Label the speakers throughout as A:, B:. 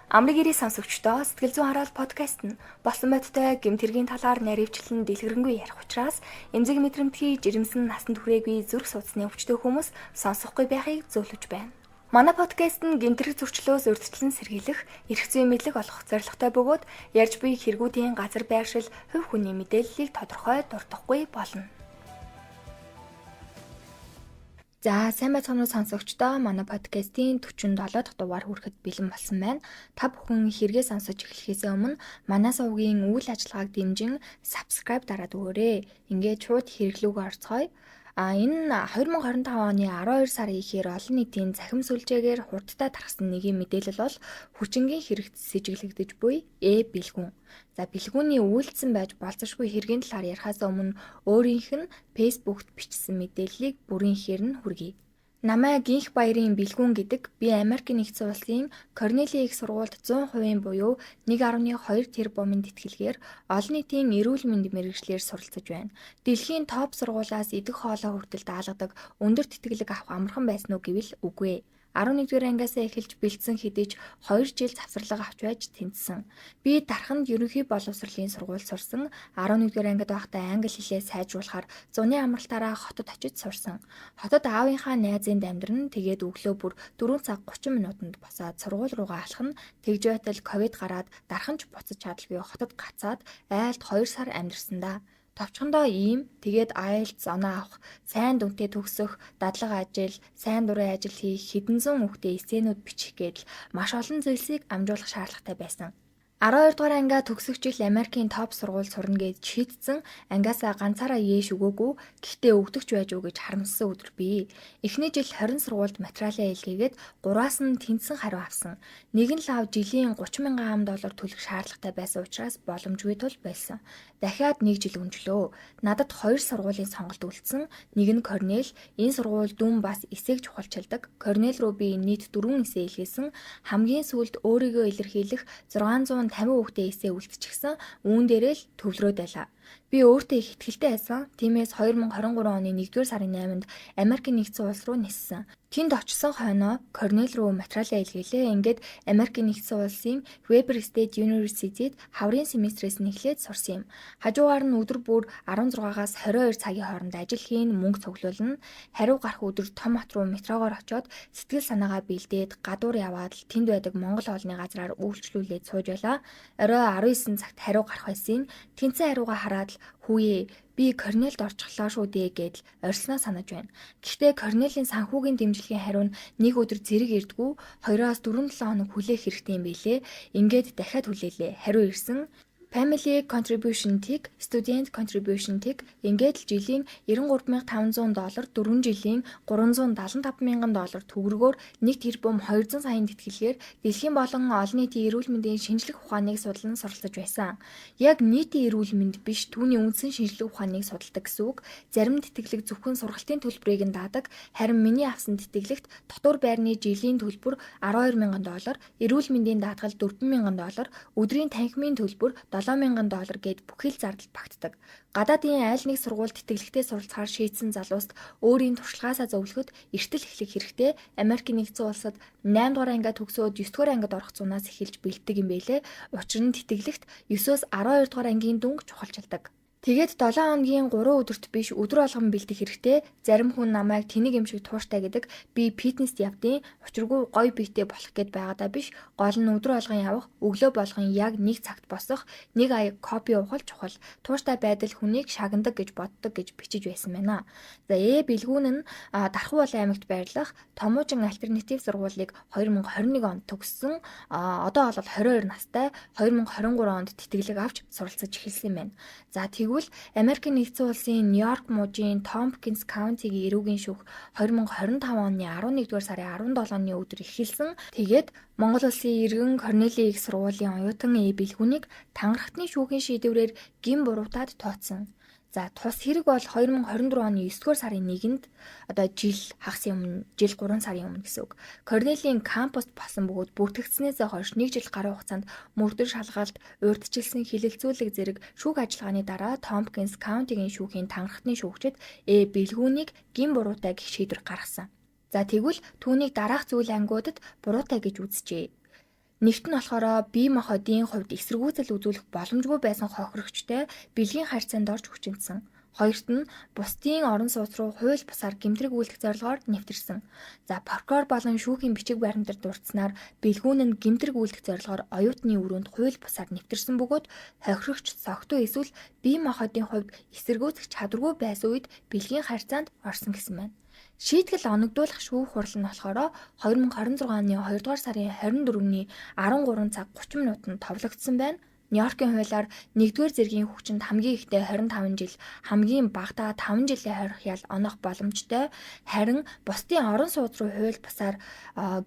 A: Амрыг ирээ сонсогчдоо Сэтгэл зүйн хараал подкаст нь болсон бодтой гэмтэргийн талаар наривчлан дэлгэрэнгүй ярих учраас эмзэг мэдрэмтгий жирэмсэн насан туршаагүй зүрх судасны өвчтөе хүмүүс сонсохгүй байхыг зөвлөж байна. Манай подкаст нь гэмтэрэг зөрчлөөс урьдчилан сэргийлэх, эрх зүйн мэдлэг олох зорилготой бөгөөд ярьж буй хэрэгүүдийн газар байршил, хувь хүний мэдээллийг тодорхой дурдахгүй болно. За сайн байцгаана уу сонсогчдоо, манай подкастын 47 дахь дугаар хүрэхэд бэлэн болсон байна. Та бүхэн хэрэгээ сонсож эхлэхээс өмнө манай сувгийн үйл ажиллагааг дэмжин subscribe дараад өгөөрэй. Ингээд шууд хэрэглүүгөө орцгоё. Энэ 2025 оны 12 сарын ихээр олон нийтийн цахим сүлжээгээр хурдтай тархсан нэгийн мэдээлэл бол хүчингийн хэрэгт сэжиглэгдэж буй бэлгүүн. За бэлгүүний үйлдэлсэн байж болцошгүй хэргийн талаар ярихаас өмнө өөрийнх нь Facebook-т бичсэн мэдээллийг бүрэн ихээр нь хүргэе. Намайг Гинх Баярын бэлгүүн гэдэг би Америк нэгдсэн улсын Корнелийн их сургуульд 100% буюу 1.2 тэрбумын тэтгэлгээр олон нийтийн эрүүл мэндийн мэргэжлээр суралцж байна. Дэлхийн топ сургуулиас идэх хоолой хүртэл даалгадаг өндөр тэтгэлэг авах амархан байсан уу гэвэл үгүй ээ. 11-р ангиасаа эхэлж бэлдсэн хэдиж 2 жил завсарлага авч байж тэнцсэн. Би дарханд ерөнхий боловсролын сургууль сурсан. 11-р ангид байхдаа англи хэлээ сайжруулахаар зуны амралтаараа хотод очиж сурсан. Хотод аавынхаа найзын дамжирн тэгээд өглөө бүр 4 цаг 30 минутанд босоод сургууль руугаа алхах нь тэгж байтал ковид гараад дарханч буцаж чадалгүй хотод гацаад айлд 2 сар амьдэрсэн да. Товчхондоо ийм тэгээд IELTS оноо авах, сайн дүнтэй төгсөх, дадлага ажил, сайн дурын ажил хийх, хэдэн зуун хүүхдээ эсээнүүд бичих гээд маш олон зүйлсийг амжуулах шаардлагатай байсан. 12 дугаар ангиа төгсөх жил Америкийн топ сургууль сурна гэж шийдсэн. Ангиасаа ганцаараа ээш өгөөгүй. Гэхдээ өгдөгч байж үү гэж харамссан өдөр бий. Эхний жил 20 сургуульд материалаа илгээгээд 3-аас нь тэнцсэн хариу авсан. Нэг нь лав жилийн 30,000 $30 төлөх шаардлагатай байсан учраас боломжгүй тул байсан. Дахиад 1 жил өнжлөө. Надад 2 сургуулийн сонголт үлдсэн. Нэг нь Корнел. Энэ сургууль дүн бас эсээг чухалчилдаг. Корнел руу би нийт 4 эсээ илгээсэн. Хамгийн сүүлд өөрийгөө илэрхийлэх 650 хүүхдээ эсээ үлдчихсэн. Үүн дээрээ л төвлөрөөд байлаа. Би өөртөө их итгэлтэй байсан. Тиймээс 2023 оны 1-р сарын 8-нд Америк нэгдсэн улс руу ниссэн. Тэнд очсон хойноо Корнел руу материалаа илгээлээ. Ингээд Америк нэгдсэн улсын Weber State University-д хаврын семестрээс нь эхлээд сурсан юм. Хажуугаар нь өдөр бүр 16-аас 22 цагийн хооронд ажил хийн, мөнгө цуглуулна. Хариу гарах өдөр том хот руу метрогоор очоод сэтгэл санаагаа бэлдээд гадуур яваад л тэнд байдаг Монгол хоолны газраар үйлчлүүлээд сууж байлаа. Орой 19 цагт хариу гарах байсан. Тэнцэн хариугаа хараад л хүүе би Корнелд орчихлоо шүү дээ гэдэл орилсноо санаж байна. Гэхдээ Корнелийн санхүүгийн дэмжлэгийн хариу нь нэг өдөр зэрэг ирдгүү 2-4-7 хоног хүлээх хэрэгтэй юм билээ. Ингээд дахиад хүлээлээ. Хариу ирсэн. Family Contribution Tick, Student Contribution Tick ингээд л жилийн $93,500, 4 жилийн $375,000 төгрөгөөр 1 тэрбум 200 саяын тэтгэлгээр дэлхийн болон олон нийтийн эрүүл мэндийн шинжлэх ухааныг судлан суралцж байсан. Яг нийтийн эрүүл мэнд биш, түүний үндсэн шинжлэх ухааныг судалдаг гэсэн үг. Зарим тэтгэлэг зөвхөн сургалтын төлбөрийг нь даадаг. Харин миний авсан тэтгэлэгт дотор байрны жилийн төлбөр $12,000, эрүүл мэндийн даатгал $4,000, өдрийн танхимын төлбөр $7,000 гээд бүхэл зардал багтдаг. Гадаадын айл нэг сургуульд тэтгэлэгтэй суралцахаар шийдсэн залуust өөрийн туршлагаасаа зөвлөхөд эртэл эхлэх хэрэгтэй. Америк нэгдсэн улсад 8 дугаар ангиа төгсөөд 9 дугаар ангид орох зунаас эхэлж бэлддэг юм байлээ. Учир нь тэтгэлэгт 9-өөс 12 дугаар ангийн дүнг чухалчилдаг. Тэгээд 7 хоногийн 3 өдөрт биш өдөр болгон бэлдэх хэрэгтэй. Зарим хүн намайг тэнэг юм шиг тууштай гэдэг. Би фитнест явдیں۔ Учиргүй гоё биетэй болох гээд байгаадаа биш. Гол нь өдөр болгон явах, өглөө болгон яг 1 цагт босох, 1 аяг кофе уух чухал. Тууштай байдал хүнийг шагнадаг гэж боддог гэж бичиж байсан байна. За бэлгүүн нь Дархуул аймагт байрлах Томуужин альтернатив сургуулийг 2021 онд төгссөн. Одоо бол 22 настай. 2023 онд тэтгэлэг авч суралцаж эхэлсэн байна. За тэгвэл Америк нэгдсэн улсын Нью-Йорк мужийн Томпкинс Каунтигийн эрүүгийн шүүх 2025 оны 11-р сарын 17-ны өдөр эхэлсэн. Тэгээд Монгол улсын иргэн Корнелийн их сургуулийн оюутан бэлгүүнийг тангарахтны шүүхийн шийдвэрээр гин буруутаад тооцсон. За тус хэрэг бол 2024 оны 9-р сарын 1-нд одоо жил хагас өмнө, жил 3 сарын өмнө гэсэн үг. Корнелийн кампуст болсон бөгөөд бүртгэгдснээс хойш 1 жил гаруй хугацаанд мөрдөр шалгалт, урьдчилсан хилэлцүүлэг зэрэг шүүх ажиллагааны дараа Томпкинс Каунтигийн шүүхийн тангарахтны шүүгчид бэлгүүнийг гин буруутай гэх шийдвэр гаргасан. За тэгвэл түүнийг дараах зүйл ангиудад буруутай гэж үзжээ. Нэгт нь болохоор бие махбодын хувьд эсэргүүцэл үзүүлэх боломжгүй байсан хохирогчтой бэлгийн харьцаанд орж хүчинсэн. Хоёрт нь бусдын орон сууц руу хууль бусаар гэмтрэг үйлдэх зорилгоор нэвтэрсэн. За прокурор болон шүүхийн бичиг баримтаар дурдсанаар бэлгүүн нь гэмтрэг үйлдэх зорилгоор оюутны өрөөнд хууль бусаар нэвтэрсэн бөгөөд хохирогч согтуу эсвэл бие махбодын хувьд эсэргүүцэх чадваргүй байсан үед бэлгийн харьцаанд орсон гэсэн байна. Шийтгэл оногдуулах шүүх хурал нь болохоор 2026 оны 2 дугаар сарын 24-ний 13 цаг 30 минутанд товлогдсон байна. Нью-Йоркийн хуулиар 1-р зэргийн хүчинд хамгийн ихдээ 25 жил, хамгийн багадаа 5 жилийн хорих ял онох боломжтой. Харин бусдын орон сууц руу хууль бусаар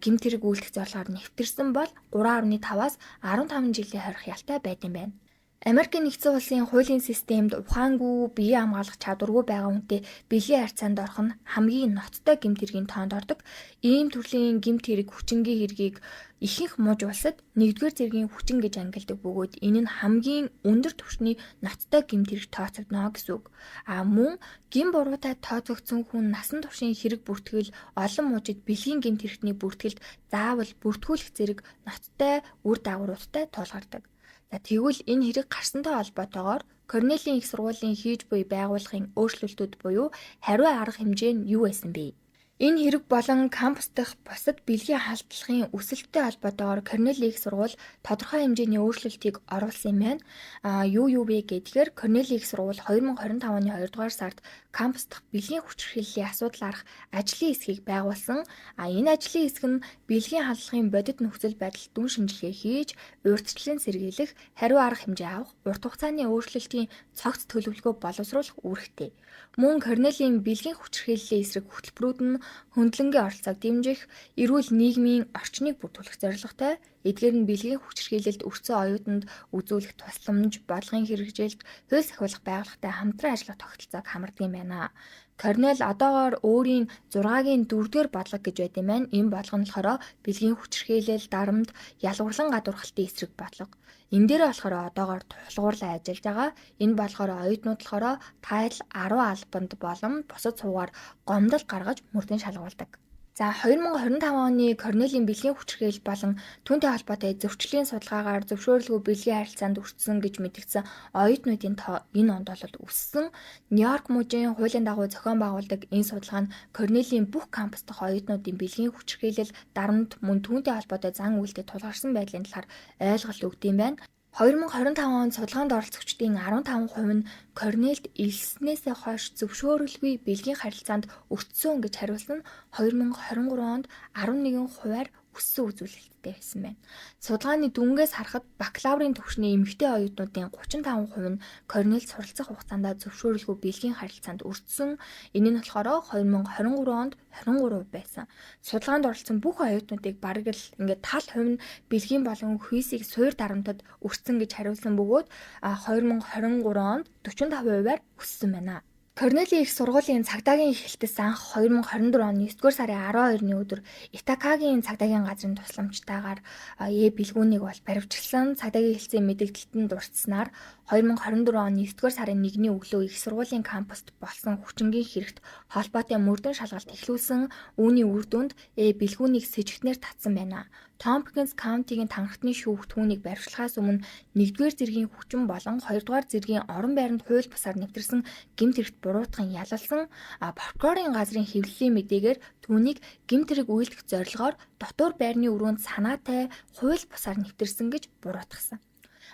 A: гэмт хэрэг үйлдэх зорилгоор нэвтэрсэн бол 3.5-аас 15 жилийн хорих ялтай байд юм байна. Америкийн нэгдсэн улсын хуулийн системд ухаангүй, бие хамгаалах чадваргүй байгаа хүнтэй бэлгийн харьцаанд орох нь хамгийн ноцтой гэмт хэргийн тоонд ордог. Ийм төрлийн гэмт хэрэг хүчингийн хэргийг ихэнх муж улсад 1-р зэргийн хүчин гэж ангилдаг бөгөөд энэ нь хамгийн өндөр түвшний ноцтой гэмт хэрэг тооцогдно гэсэн үг. Мөн гин буруутай тооцогдсон хүн насан туршийн хэрэг бүртгэл олон мужид бэлгийн гэмт хэрэгтний бүртгэлд заавал бүртгүүлэх зэрэг ноцтой үр дагавруудтай тулгардаг. За тэгвэл энэ хэрэг гарсантай холбоотойгоор Корнелийн их сургуулийн хийж буй байгууллагын өөрчлөлтүүд буюу хариу арга хэмжээ нь юу байсан бэ? Энэ хэрэг болон кампус дахь бусад бэлгийн халдлагын өсөлттэй холбоотойгоор Корнелийн их сургууль тодорхой хэмжээний өөрчлөлтийг оруулсан юм байна. Юу вэ гэдгээр Корнелийн их сургууль 2025 оны 2 дугаар сард кампус дахь бэлгийн хүчирхийллийн асуудал арах ажлын хэсгийг байгуулсан. Энэ ажлын хэсэг нь бэлгийн халдлагын бодит нөхцөл байдал дүн шинжилгээ хийж, урьдчилан сэргийлэх, хариу арга хэмжээ авах, урт хугацааны өөрчлөлтийн цогц төлөвлөгөө боловсруулах үүрэгтэй. Мөн Корнелийн бэлгийн хүчирхийллийн эсрэг хөтөлбөрүүд нь хөндлөнгийн оролцоог дэмжих, эрүүл нийгмийн орчныг бүрдүүлэх зорилготой. Эдгээр нь бэлгийн хүчирхийлэлд өртсөн оюутанд үзүүлэх тусламж, бодлогын хэрэгжээлд хууль сахиулах байгууллагатай хамтран ажиллах тогтолцоог хамардаг юм байна. Корнел одоогоор өөрийн 6-гийн 4-р бодлого гэж байт юм байна. Энэ бодлого нь болохоор бэлгийн хүчирхийлэл, дарамт, ялгуурлан гадуурхалтын эсрэг бодлого. Энэ дээр болохоор одоогоор тулгуурлан ажиллаж байгаа. Энэ болохоор оюутнууд болохоор тайл 10 албанд болон бусад суугаар гомдол гаргаж мөрдөн шалгуулдаг. За 2025 оны Корнелийн бэлгийн хүчирхийлэл болон түүнтэй холбоотой зөрчлийн судалгаагаар зөвшөөрөлгүй бэлгийн харилцаанд өртсөн гэж мэдгдсэн оюутнуудын тоо энэ онд бол өссөн. Нью-Йорк мужийн хуулийн дагуу зохион байгуулдаг энэ судалгаа нь Корнелийн бүх кампус дахь оюутнуудын бэлгийн хүчирхийлэл, дарамт, мөн түүнтэй холбоотой зан үйлдэд тулгарсан байдлын талаар ойлголт өгд юм байна. 2025 онд судалгаанд оролцогчдын 15% нь Корнельд элснээсээ хойш зөвшөөрөлгүй бэлгийн харилцаанд өртсөн гэж хариулсан нь 2023 онд 11%-аар өссөн үзүүлэлттэй байсан байна. Судалгааны дүнгээс харахад бакалаврын түвшний эмэгтэй оюутнуудын 35% нь Корнельд суралцах хугацаанд зөвшөөрөлгүй бэлгийн харилцаанд өртсөн. Энэ нь болохоор 2023 онд 23% байсан. Судалгаанд оролцсон бүх оюутнуудыг бараг л ингээд тал хувь нь бэлгийн болон хүйсийг суур дарамтад өртсөн гэж хариулсан бөгөөд 2023 онд 45%-аар өссөн байна. Корнелийн их сургуулийн цагдаагийн эхлэлтээс анх 2024 оны 9-р сарын 12-ны өдөр Итакагийн цагдаагийн газрын тусламжтайгаар бэлгүүнийг бол баривчилсан. Цагдаагийн хэлцээ мэдээлэлтэнд дурдсанаар 2024 оны 9-р сарын 1-ний өглөө их сургуулийн кампуст болсон хүчингийн хэрэгт холбоотой мөрдөн шалгалт эхлүүлсэн. Үүний үр дүнд бэлгүүнийг сэжигтнээр татсан байна. Томпкинс Каунтигийн танхартны шүүх түүнийг баривчлахаас өмнө 1-р зэргийн хүчин болон 2-р зэргийн орон байранд хууль бусаар нэвтэрсэн гэмт хэрэгт буруутган ялалсан. Прокурорын газрын хэвлэлийн мэдээгээр түүнийг гэмт хэрэг үйлдэх зорилгоор дотор байрны өрөөнд санаатай хууль бусаар нэвтэрсэн гэж буруутгасан.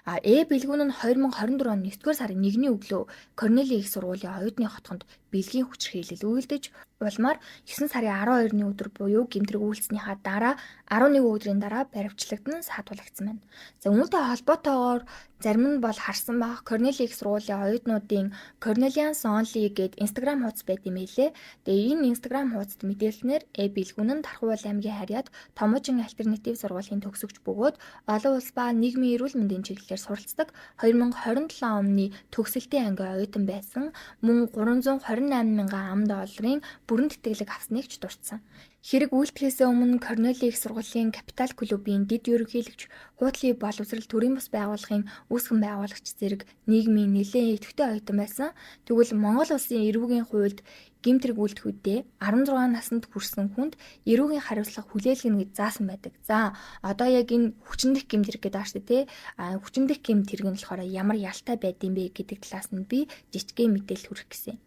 A: Бэлгүүн нь 2024 оны 9-р сарын 1-ний өглөө Корнелийн их сургуулийн оюутны хотгонд бэлгийн хүчирхийлэл үйлдэж улмаар 9 сарын 12-ны өдөр буюу гэмтрэг үйлснийхаа дараа 11 өдрийн дараа баривчлагдсан саатуулагдсан байна. За үүнтэй холбоотойгоор зарим нь бол харсан баг Корнелийн их сургуулийн оюутнуудын Cornelians Only гээд Instagram хуудас байт юм хэлээ. Тэгээ энэ Instagram хуудасд мэдээлснээр бэлгүүн нь Тархуул аймгийн Харьяат Томоочин альтернатив сургуулийн төгсөгч бөгөөд олон улс ба нийгмийн эрүүл мэндийн чиглэлээр суралцдаг 2027 оны төгсөлтийн анги оюутан байсан. Мөн 328 $28,000 $1 бүрэн тэтгэлэг авсныг ч дурдсан. Хэрэг үйлдэхээс өмнө Корнели их сургуулийн Капитал клубын дэд ерөнхийлөгч, Хуудлын боловсрол төрийн бас байгууллагын үүсгэн байгуулагч зэрэг нийгмийн нэлээд идэвхтэй оюутан байсан. Тэгвэл Монгол улсын эрүүгийн хуульд гэмтрэг үйлдэхүүдээ 16 наснд хүрсэн хүнд эрүүгийн хариуцлага хүлээлгэнэ гэж заасан байдаг. За одоо яг энэ хүчндэх гэмтрэг гэдэг ааштай тий. Хүчндэх гэмтрэг нь болохоор ямар ялтай байдсан бэ гэдэг талаас нь би жижигхэн мэдээлэл хүргэх гэсэн.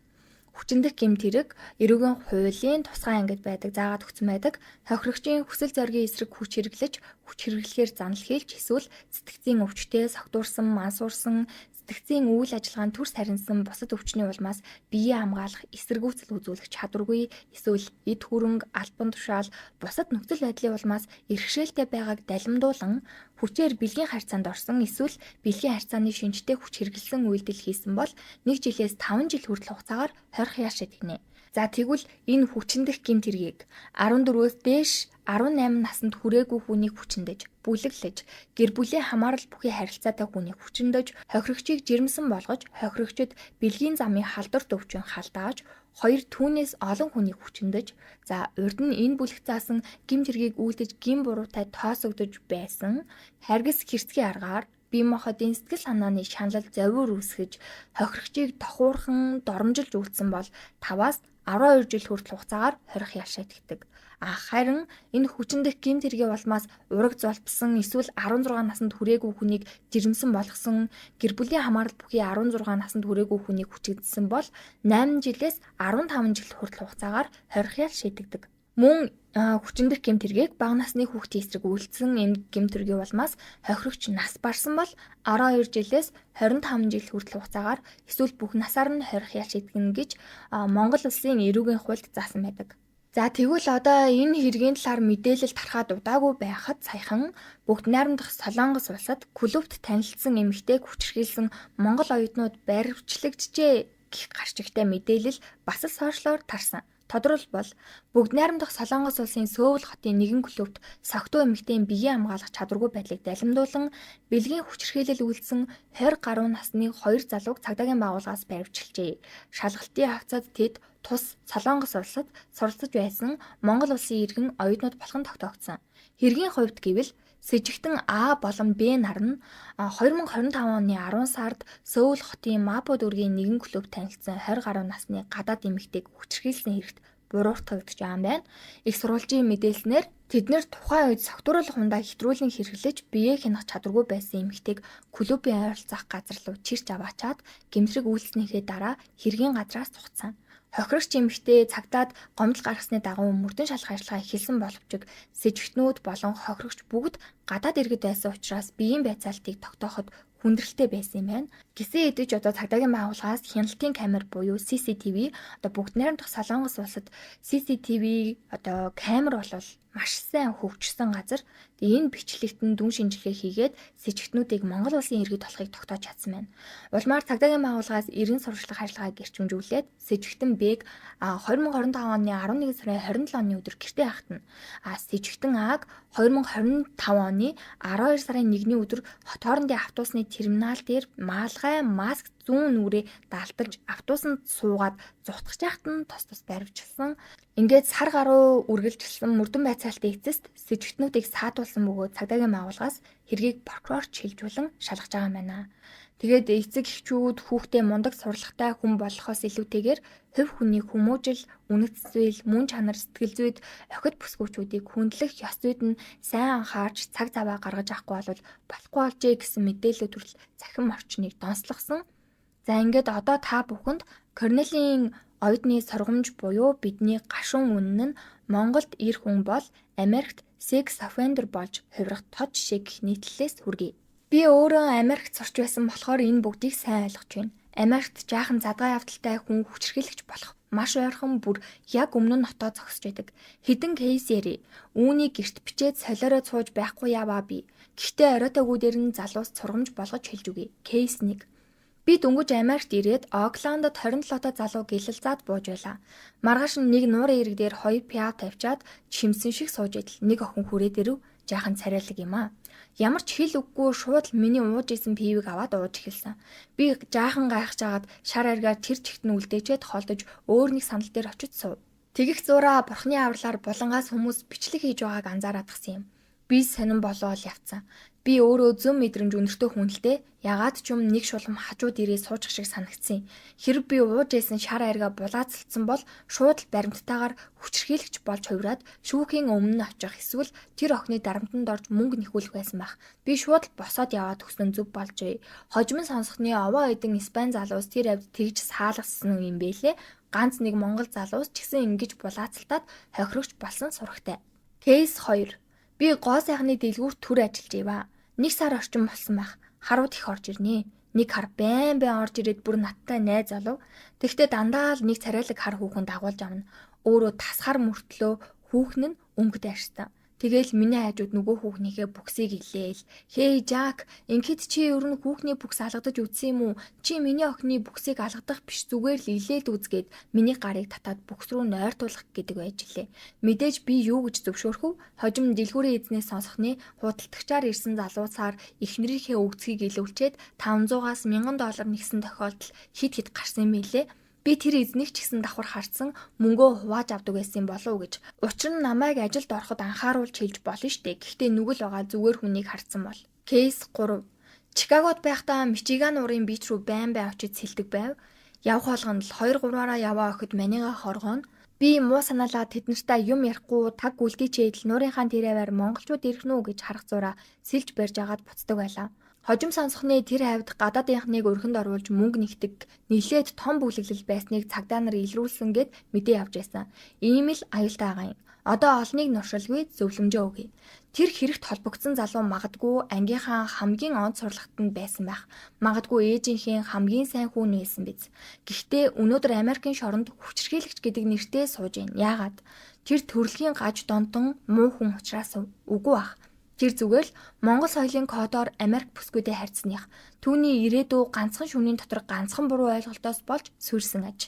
A: Хүчндэх гэмтрэг эрүүгийн хуулийн тусгай ангид байдаг заагаад өгсөн байдаг. Хохирогчийн хүсэл зоригийн эсрэг хүч хэрэглэхээр занал хийлж эсвэл сэтгцийн өвчтөе, согтуурсан, мансуурсан, сэтгцийн үйл ажиллагаанд төрс харинсан бусад өвчний улмаас биеэ хамгаалах эсэргүүцэл үзүүлэх чадваргүй эсвэл эд хөрөнгө, албан тушаал, бусад нөхцөл байдлын улмаас иргэшээлтэй байгааг далимдуулан хүчээр бэлгийн харьцаанд орсон эсвэл бэлгийн харьцааны шинжтэй хүч хэрэглэсэн үйлдэл хийсэн бол 1 жилээс 5 жил хүртэл хугацаагаар хорих яар шийдэгнэ. За тэгвэл энэ хүчндэх гэмт хэргийг 14-өөс дээш 18 наснд хүрээгүй хүнийг хүчндэж, бүлэглэж, гэр бүлийн хамаарал бүхий харилцаатай хүнийг хүчндэж, хохирогчийг жирэмсэн болгож, хохирогчд бэлгийн замын халдварт өвчин халдааж, 2 түүнээс олон хүнийг хүчндэж, за урд нь энэ бүлэг заасан гэмт хэргийг үйлдэж гин буруутай тоосогдож байсан харгас хэрцгий аргаар бие махбодын сэтгэл санааны шанал зовир үүсгэж, хохирогчийг тохуурхан доромжилж үлдсэн бол 5-аас 12 жил хүртэл хугацаагаар хорих ял шийдэгдэг. Харин энэ хүчндэх гэмт хэргийн улмаас ураг золбсон эсвэл 16 наснд хүрээгүй хүнийг жирэмсэн болгосон, гэр бүлийн хамаарал бүхий 16 наснд хүрээгүй хүнийг хүчигдсэн бол 8 жилээс 15 жил хүртэл хугацаагаар хорих ял шийдэгдэг. Мөн хүчндэх гэмт хэргийг бага насны хүүхдийн эсрэг үйлдсэн энэ гэмт хэргийн улмаас хохирогч нас барсан бол 12 жилээс 25 жил хүртэл хугацаагаар эсвэл бүх насаар нь хорих ял шийдгэнэ гэж Монгол улсын эрүүгийн хуульд заасан байдаг. За тэгвэл одоо энэ хэргийн талаар мэдээлэл тархаад удаагүй байхад саяхан Бүгд найрамдах Солонгос улсад клубт танилцсан эмэгтэйг хүчирхийлсэн Монгол оюутнууд баривчлагджээ гэх гарчигтай мэдээлэл бас л сошиалоор тарсан. Тодорхойлбол бүгд найрамдах Солонгос улсын Сөүл хотын нэгэн клубт согтуу эмэгтэйн биеийн хамгаалах чадваргүй байдлыг далимдуулан бэлгийн хүчирхийлэл үйлдсэн 20 гаруй насны 2 залууг цагдаагийн байгууллагаас баривчилжээ. Шалгалтын хавцад тэд тус Солонгос улсад суралцж байсан Монгол улсын иргэн оюутнууд болох нь тогтоогдсон. Хэргийн хувьд гэвэл Сэжигтэн А болон Б нар нь 2025 оны 10 сард Сөүл хотын Мапо дүүргийн нэгэн клуб танилцсан 20 гаруй насны гадаад эмэгтэйг хүчирхийлсэн хэрэгт буруутгагдж байгаа юм байна. Их сурвалжийн мэдээлснээр тэднэр тухайн үед согтууруулах хундаа хэтрүүлэн хэрэглэж биеэ хянах чадваргүй байсан эмэгтэйг клубын ойролцоох газар руу чирч аваачаад гэмтрэг үйлснийхээ дараа хэргийн газраас цугцсан. Хохирогч эмэгтэй цагдаад гомдол гаргасны дагуу мөрдөн шалах ажиллагаа эхэлсэн боловч сэжигтнүүд болон хохирогч бүгд гадаад иргэд байсан учраас биеийн байцаалтыг тогтооход хүндрэлтэй байсан юм байна. Гисэн эдэж одоо цагдаагийн байгууллагаас хяналтын камер буюу CCTV одоо бүгд найрамдах Солонгос улсад CCTV одоо камер бол маш сайн хөгжсөн газар. Тэгээ энэ бичлэгтэн дүн шинжилгээ хийгээд сэжигтнүүдийг Монгол улсын иргэд болохыг тогтоож чадсан байна. Улмаар цагдаагийн байгууллагаас эргэн сурчлах ажиллагааг гэрчимжүүлээд сэжигтэн Бэг 2025 оны 11 сарын 27 оны өдөр гэртээ хахтана. Сэжигтэн Аг 2025 оны 12 сарын 1-ний өдөр хот хоорондын автобусны терминал дээр маалгай маск зүүн нүрээ даалталж автобусанд суугаад зутгах жахт нь тос баривчилсан. Ингээд сар гаруй үргэлжилсэн мөрдөн байцаалтын эцэст сэжигтнүүдийг саатуулсан бөгөөд цагдаагийн байгууллагаас хэргийг прокурорч шилжүүлэн шалгаж байгаа юм байна. Тэгээд эцэг эхчүүд хүүхдээ мундаг сурлагатай хүн болохоос илүүтэйгээр хувь хүний хүмүүжил, үнэт зүйл, мөн чанар, сэтгэл зүйд охид бүсгүүчүүдийг хүндлэх ёс зүйд нь сайн анхаарч цаг заваа гаргаж авахгүй бол болохгүй болжээ гэсэн мэдээлэл төрөл захин орчныг донслогсон. За ингээд одоо та бүхэнд Корнелийн оюутны сургамж буюу бидний гашуун үнэн нь Монголд ирэх хүн бол Америкт sex offender болж хувирах тод жишээ гэх нийтлэлээс хүргэе. Би өөрөө Америкт сурч байсан болохоор энэ бүгдийг сайн ойлгож байна. Америкт жаахан задгай явдалтай хүн хүчирхийлэгч болох маш ойрхон бүр яг өмнө нь нотоо зогсож байдаг. Хідэн кейс яри. Үүнийг гэрт бичээд солиороо цууж байхгүй яваа би. Гэхдээ оройтойгүүдээр нь залуус сургамж болгож хэлж үгүй. Кейс 1. Би дөнгөж Америкт ирээд Окландд 27 залуу гэлэлзаад бууж байлаа. Маргааш нэг нуурын ирэг дээр 2 пиав тавьчаад чимсэн шиг сууж идэл нэг охин хүрээд ирэв. жаахан царайлаг юм аа. Ямар ч хэл үггүй шууд л миний ууж исэн пивийг аваад ууж эхэлсэн. Би жаахан гайхаж агаад шар аргаар тэр чигт нь үлдээчээд холдож өөр нэг сандал дээр очиж суув. Тэгэх зураа бурхны авралаар булангаас хүмүүс бичлэг хийж байгааг анзаараадгсан юм. Би сонирн болоод явцсан. Би өөрөө зөв мэдрэмж өнөртөө хүндэлтэй ягаад ч юм нэг шулам хажууд ирээ суучих шиг санагдсан. Хэрэг би ууж исэн шар аргаа булаацалдсан бол шууд л баримттайгаар хүчрхийлэгч болж хувраад шүүхийн өмнө очих эсвэл тэр охины дарамтанд орж мөнгө нэхүүлэх байсан байх. Би шууд л босоод яваад өгсөн зүг болжээ. Хожим сонсохны овоо эдэн Испани залуус тэр авд тэгж саалгасан юм бэлээ. Ганц нэг монгол залуус ч гэсэн ингэж булаацалтаад хохирогч болсон сурагтай. Кейс 2. Би гоо сайхны дэлгүүрт төр ажиллаж иваа. 1 сар орчим болсон байх. Харууд их орж ирнэ. Нэг хар байн орж ирээд бүр надтай найз олов. Тэгтээ дандаа л нэг царайлаг хар хүүхэн дагуулж авна. Өөрөө тасхар мөртлөө хүүхэн нь өнгөд арьсан. Тэгэл миний хажууд нөгөө хүүхнийхээ бүксийг илээл. Хей Жак, ингээд чи ер нь хүүхний бүкс алгадаж үтсэн юм уу? Чи миний охины бүксийг алгадах биш зүгээр л илээд үзгээд миний гарыг татаад бүкс рүү нойртуулах гэдэг байж лээ. Мэдээж би юу гэж зөвшөөрөх вэ? Хожим дэлгүүрийн эзнээс сонсохны худалдагчаар ирсэн залуусаар эхнэрийнхээ өгцгийг илүүлчихэд $500-аас $1000 нэгсэн тохиолдол хит гарсан юм билээ. Би тэр эзнийг ч гэсэн давхар харсан мөнгөө хувааж авдаг байсан болов уу гэж. Учир нь намайг ажилд ороход анхааруулж хэлж болно штэ. Гэхдээ нүгэл байгаа зүгээр хүнийг харсан бол. Кейс 3. Чикагод байхдаа Мичиган уурын бич рүү байн очиж сэлдэг байв. Явх болгонд л 2-3-аараа яваа охид манийга хоргооно. Би муу санаалаа тэднэртэй юм ярихгүй таг гүлдийчээд л нуурынхаа тэрээвэр монголчууд ирэх нү гэж харах зураа сэлж барьж агаад буцдаг байлаа. Хожим сонсохны тэр хавьд гадаадынхныг өргөнд оруулж мөнгө нэгдэг нилээд том бүлэглэл байсныг цагдаа нар илрүүлсэн гэд мэдээ авч байсан. Ийм л аюултай байгаа юм. Одоо олныг нуршилгүй зөвлөмжөө өгье. Тэр хэрэгт холбогдсон залуу магадгүй ангийнхаа хамгийн онц сурлагтанд байсан байх. Магадгүй ээжийнхээ хамгийн сайн хүн байсан биз. Гэхдээ өнөөдөр Америкийн шоронд хүчирхийлэгч гэдэг нэртэй сууж байна. Яагаад? Тэр төрөлхийн гаж донтон муу хүн учраас үгүй бах. Тэр зүгээр л Монгол соёлын кодоор Америк бүсгүйдээ харьцсаных. Түүний ирээдүй ганцхан шөнийн дотор ганцхан буруу ойлголтоос болж сүрсэн аж.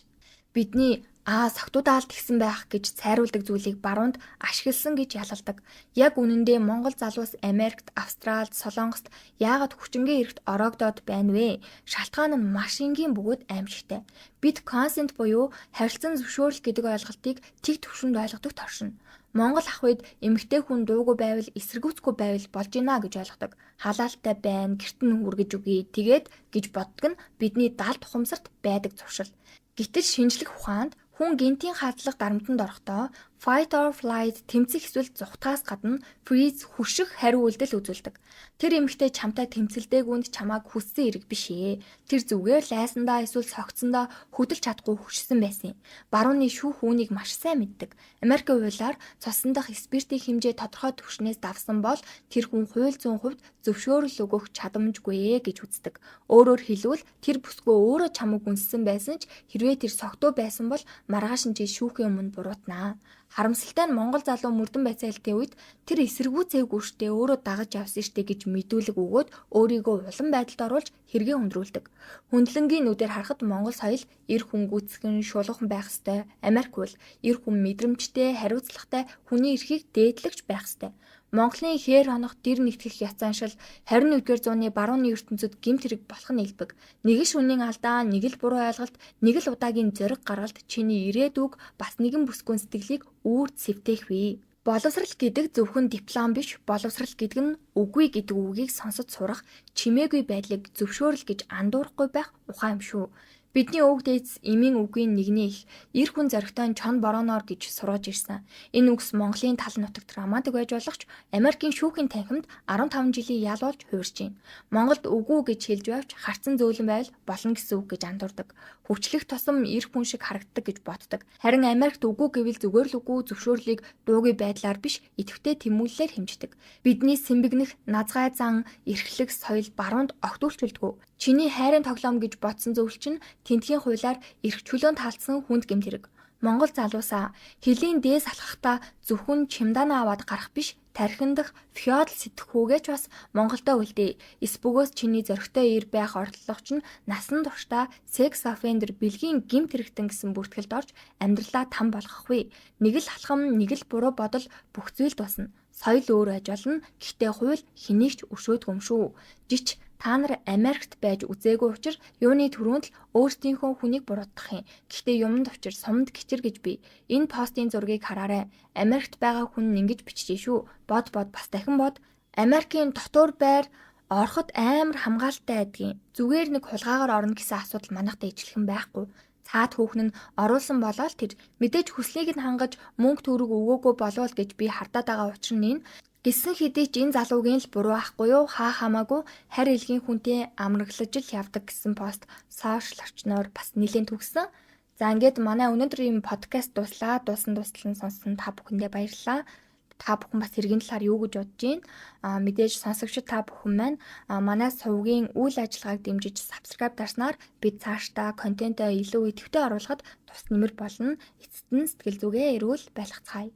A: Бидний согтуудаал тэгсэн байх гэж цайруулдаг зүйлийг баруунд ашигласан гэж ялалдаг. Яг үнэндээ Монгол залуус Америкт, Австралид, Солонгост яагаад хүчингийн эрхт ороогдоод байна вэ? Шалтгаан нь маш энгийн бөгөөд аимшигтай. Бид консент буюу харилцан зөвшөөрөл гэдэг ойлголтыг тэг төвшөнд ойлгодог торшино. Монгол ах үед эмэгтэй хүн дуугүй байвал эсэргүүцгүй байвал болж гинэ гэж ойлгодог. Халаалтай байна, гэрт нь үргэж үгүй. Тэгээд гэж боддог нь бидний далд ухамсарт байдаг зуршил. Гэтэл шинжлэх ухаанд хүн генетийн хаалтлах дарамтанд орохдоо fight or flight тэмцэх эсвэл зүхтаас гадна freeze хүших хариу үйлдэл үзүүлдэг. Тэр эмэгтэй чамтай тэмцэлдээгүйнд чамааг хүссэн эрэг биш ээ. Тэр зүгээр лайсандаа эсвэл согтсондоо хөдөлж чадахгүй хүчсэн байсан юм. Барууны шүүх үүнийг маш сайн мэддэг. Америкийн хуулиар цусан дахь спиртийн хэмжээ тодорхой түвшнээс давсан бол тэр хүн хууль зүйн хувьд зөвшөөрөл өгөх чадамжгүй гэж үздэг. Өөрөөр хэлбэл тэр бүсгүй өөрөө чамайг үнссэн байсан ч хэрвээ тэр согтуу байсан бол маргааш нь шүүхийн өмнө буруутнаа. Харамсалтай нь Монгол залуу мөрдөн байцаалтын үед тэр эсэргүүцээгүй штэ өөрөө дагаж явсан штэ гэж мэдүүлэг өгөөд өөрийгөө улам байдалд оруулж хэрэгээ хүндрүүлдэг. Хүндлэнгийн нүдээр харахад Монгол соёл эр хүн гүцхэн шулуухан байх ёстой. Америк бол эр хүн мэдрэмжтэй, хариуцлагатай, хүний эрхийг дээдлэгч байх ёстой. Монголын хээр хонох дэр нэгтгэх яцааншил 21-р зууны барууны ертөнцид гэмт хэрэг болох нь элбэг. Нэг л шүнийн алдаа, нэг л буруу ойлголт, нэг л удаагийн зориг гаргалт чиний ирээдүг бас нэгэн бүсгүйн сэтгэлийг үүрд сэвтээх вэ. Боловсрал гэдэг зөвхөн диплом биш, боловсрал гэдэг нь үгүй гэдэг үгийг сонсож сурах, чимээгүй байдлыг зөвшөөрөл гэж андуурахгүй байх ухаан юм шүү. Бидний өвөг дээдс эмийн үгийн нэгний их эр хүн зоригтой чон борооноор гэж сургаж ирсэн. Энэ үгс Монголын тал нутагт драматик байж болох ч Америкийн шүүхийн танхимд 15 жилийн ял болж хуурж байна. Монголд үгүй гэж хэлж байвч харцсан зөөлөн байвал болно гэсэн үг гэж андуурдаг. Хөвчлөх тусам эр хүн шиг харагддаг гэж боддог. Харин Америкт үгүй гэвэл зүгээр л үгүй зөвшөөрлийг дуугүй байдлаар биш идэвхтэй тэмүүлэлээр хэмждэг. Бидний сэмбэгнэх назгай зан эрхлэх соёл баруунд огтулчулдаггүй. Чиний хайрын тоглоом гэж бодсон зөвлөл чинь тентгийн хуулиар эрх чөлөөнд таалдсан хүнд гэмт хэрэг. Монгол залуусаа хөлийн дээс алхахдаа зөвхөн чемодан аваад гарах биш, тархин дах фьодал сэтгэхүүгээ ч бас Монголдо үлдээ. Эс бөгөөс чиний зөрөгтэй ир байх ордлого чинь насан туршдаа секс offender бэлгийн гэмт хэрэгтэн гэсэн бүртгэлд орж амьдралаа там болгохгүй. Нэг л халхам, нэг л буруу бодол бүх зүйл дусна. Соёл өөр аж болно. Гэхдээ хууль хэнийг ч өршөөдгүй юм шүү. Жич та нар Америкт байж үзээгүй учраас юуны түрүүнд л өөрсдийнхөө хүнийг буруутгах юм. Гэхдээ юмд учир сумд гिचэр гэж би. Энэ постын зургийг хараарай. Америкт байгаа хүн ингэж биччихэ шүү. Бод бас дахин бод. Америкийн дотор байр ороход амар хамгаалалттай байдгийн. Зүгээр нэг хулгаагаар орно гэсэн асуудал манайхад ижлэхэн байхгүй. Цаад хүүхэн нь оруулсан болоод тэр мэдээж хүслийг нь хангаж мөнгө төгрөг өгөөгүй болов гэж би хардаад байгаа учир нь гисэн хэдий ч энэ залуугийн л буруу ахгүй юу, хаа хамаагүй харь элгийн хүнтэй амраглаж л явдаг гэсэн пост сошиал орчноор бас нэлээд төгссөн. За ингээд манай өнөөдрийн подкаст дуслаа. Дуусан сонссон та бүхэндээ баярлалаа. Та бүхэн бас хэргийн талаар юу гэж бодож байна? Мэдээж сонсогчид та бүхэн маань манай сувгийн үйл ажиллагааг дэмжиж subscribe дарснаар бид цаашдаа контентоо илүү идэвхтэй оруулахад тус нэмэр болно. Эцэст нь сэтгэл зүгээ эрүүл байлгацгаая.